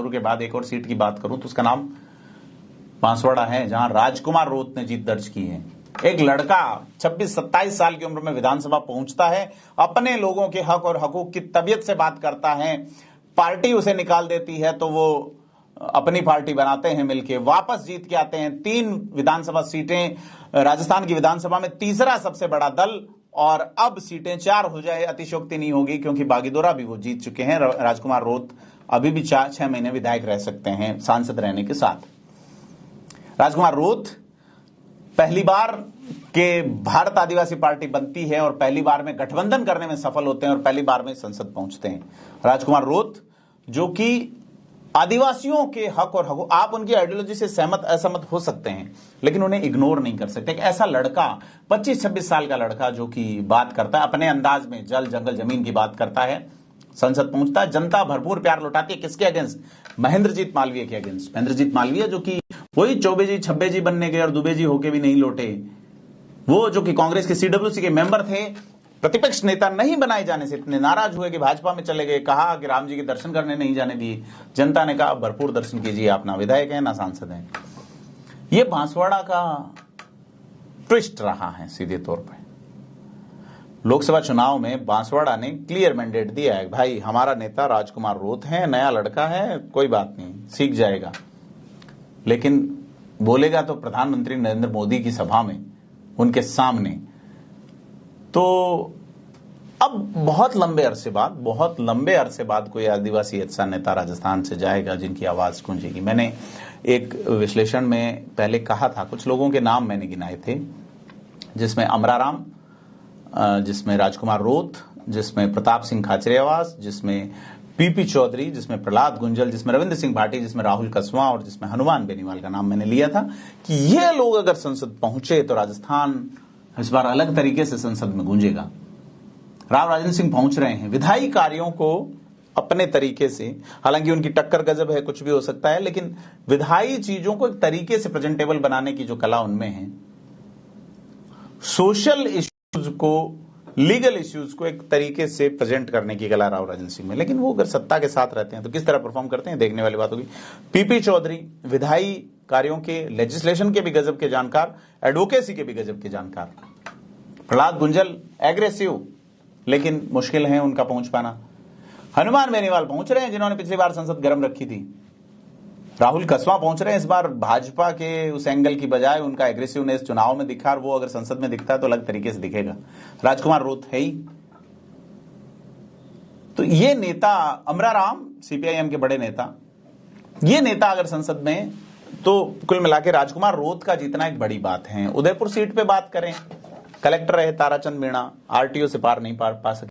के बाद एक और सीट की बात करूं तो उसका नाम बांसवाड़ा है, जहां राजकुमार रोत ने जीत दर्ज की है। एक लड़का 26-27 साल की उम्र में विधानसभा पहुंचता है, अपने लोगों के हक और हकूक की तबीयत से बात करता है। पार्टी उसे निकाल देती है तो वो अपनी पार्टी बनाते हैं मिलके, वापस जीत के आते हैं। 3 विधानसभा सीटें राजस्थान की विधानसभा में, तीसरा सबसे बड़ा दल, और अब सीटें 4 हो जाए अतिशयोक्ति नहीं होगी, क्योंकि बागीदोरा भी वो जीत चुके हैं। राजकुमार रोत अभी भी 4-6 महीने विधायक रह सकते हैं सांसद रहने के साथ। राजकुमार रोत पहली बार के भारत आदिवासी पार्टी बनती है और पहली बार में गठबंधन करने में सफल होते हैं और पहली बार में संसद पहुंचते हैं। राजकुमार रोत जो कि आदिवासियों के हक और हकूक, आप उनकी आइडियोलॉजी से सहमत असहमत हो सकते हैं लेकिन उन्हें इग्नोर नहीं कर सकते। एक ऐसा लड़का 25-26 साल का लड़का जो कि बात करता है अपने अंदाज में, जल जंगल जमीन की बात करता है, संसद पहुंचता है। जनता भरपूर प्यार लौटाती है किसके अगेंस्ट? महेंद्रजीत मालवीय के अगेंस्ट। महेंद्रजीत मालवीय जो कि वही चौबे जी छब्बे जी बनने गए और दुबे जी होके भी नहीं लौटे, वो जो कि कांग्रेस के सीडब्ल्यूसी के मेंबर थे, प्रतिपक्ष नेता नहीं बनाए जाने से इतने नाराज हुए कि भाजपा में चले गए। कहा कि राम जी के दर्शन करने नहीं जाने दिए। जनता ने कहा भरपूर दर्शन कीजिए, आप ना विधायक हैं ना सांसद हैं। ये बांसवाड़ा का ट्विस्ट रहा है सीधे तौर पर। लोकसभा चुनाव में बांसवाड़ा ने क्लियर मैंडेट दिया है, भाई हमारा नेता राजकुमार रोत है, नया लड़का है, कोई बात नहीं, सीख जाएगा। लेकिन बोलेगा तो प्रधानमंत्री नरेंद्र मोदी की सभा में, उनके सामने। तो अब बहुत लंबे अरसे बाद कोई आदिवासी अच्छा नेता राजस्थान से जाएगा जिनकी आवाज गूंजेगी। मैंने एक विश्लेषण में पहले कहा था, कुछ लोगों के नाम मैंने गिनाए थे, जिसमें अमराराम, जिसमें राजकुमार रोत, जिसमें प्रताप सिंह खाचरियावास, जिसमें पीपी चौधरी, जिसमें प्रहलाद गुंजल, जिसमें रविंद्र सिंह भाटी, जिसमें राहुल कसवां और जिसमें हनुमान बेनीवाल का नाम मैंने लिया था कि ये लोग अगर संसद पहुंचे तो राजस्थान इस बार अलग तरीके से संसद में गूंजेगा। राव राजेंद्र सिंह पहुंच रहे हैं, विधायी कार्यों को अपने तरीके से, हालांकि उनकी टक्कर गजब है, कुछ भी हो सकता है, लेकिन विधायी चीजों को एक तरीके से प्रेजेंटेबल बनाने की जो कला उनमें है, सोशल इश्यूज को, लीगल इश्यूज को एक तरीके से प्रेजेंट करने की कला राव राजेंद्र सिंह में। लेकिन वो अगर सत्ता के साथ रहते हैं तो किस तरह परफॉर्म करते हैं, देखने वाली बात होगी। पीपी चौधरी विधायी कार्यों के, लेजिस्लेशन के भी गजब के जानकार, एडवोकेसी के भी गजब के जानकार। प्रहलाद गुंजल एग्रेसिव, लेकिन मुश्किल है उनका पहुंच पाना। हनुमान बेनीवाल पहुंच रहे हैं, जिन्होंने पिछली बार संसद गर्म रखी थी। राहुल कसवां पहुंच रहे हैं, इस बार भाजपा के उस एंगल की बजाय उनका एग्रेसिवनेस चुनाव में दिखा, और वो अगर संसद में दिखता है तो अलग तरीके से दिखेगा। राजकुमार रोत है ही। तो ये नेता अमराराम, सीपीआईएम के बड़े नेता, ये नेता अगर संसद में, तो कुल मिला के राजकुमार रोत का जीतना एक बड़ी बात है। उदयपुर सीट पे बात करें, कलेक्टर रहे ताराचंद मीणा, आरटीओ से पार नहीं पा सके।